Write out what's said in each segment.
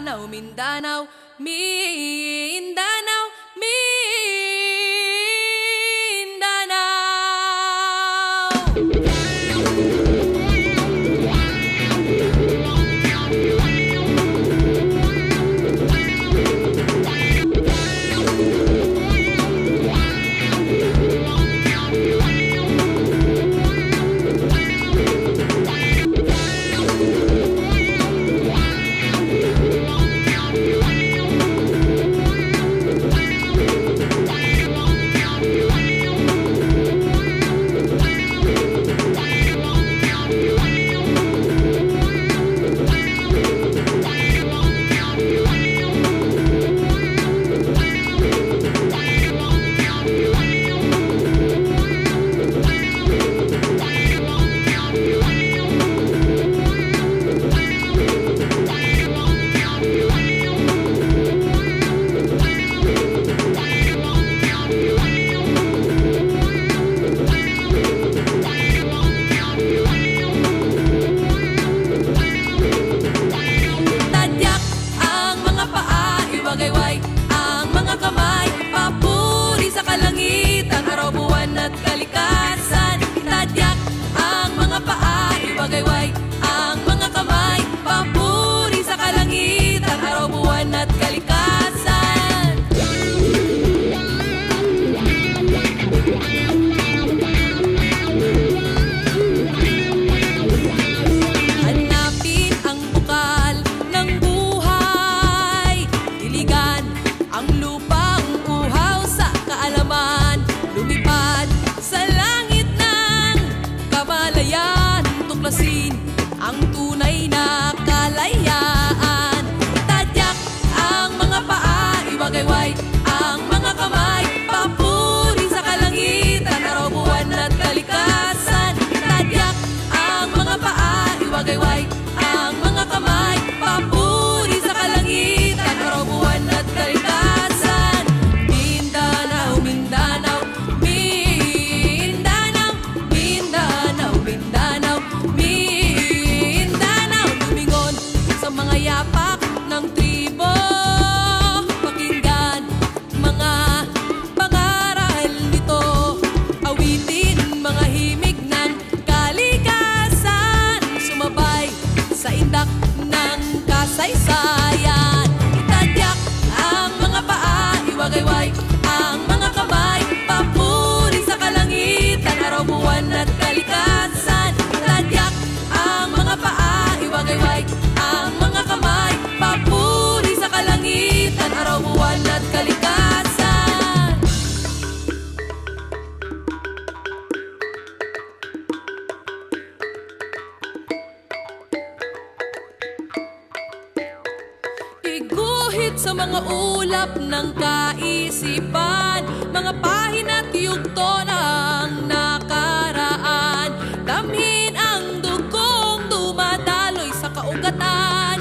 Mindanao, Mindanao, Mindanao, Mindanao. Gayway ang mga kamay, papuri sa kalangitan, araw, buwan at kalikasan. Tadyak ang mga paa, ibagayway ang mga kamay, papuri sa kalangitan, araw, buwan at kalikasan. Hanapin ang bukal ng buhay, ang lupang uhaw sa kaalaman, lumipad sa langit ng kamalayan, tuklasin ang tunay na kalayaan. Tadyak ang mga paa, ibagayway ang mga kamay, papuri sa kalangitan, araw, buwan at kalikasan. Tadyak ang mga paa, ibagayway ang mga kamay, papuri sa kalangitan, araw, buwan at kalikasan. Yapak ng tribo, pakinggan mga pangaral nito, awitin mga himig ng kalikasan, sumabay sa indak ng kasaysayan. Itadyak ang mga paa, iwagayway ang mga kamay, papuri sa kalangitan, araw, buwan at kalikasan. Itadyak ang mga paa, iwagayway ang mga kamay, papuri sa kalangitan, araw, buwan at kalikasan. Iguhit sa mga ulap ng kaisipan, mga pahina't yugto ng nakaraan, damhin ang dugong dumadaloy sa kaugatan,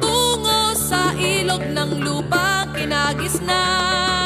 tungo sa ilog ng lupang kinagisnan.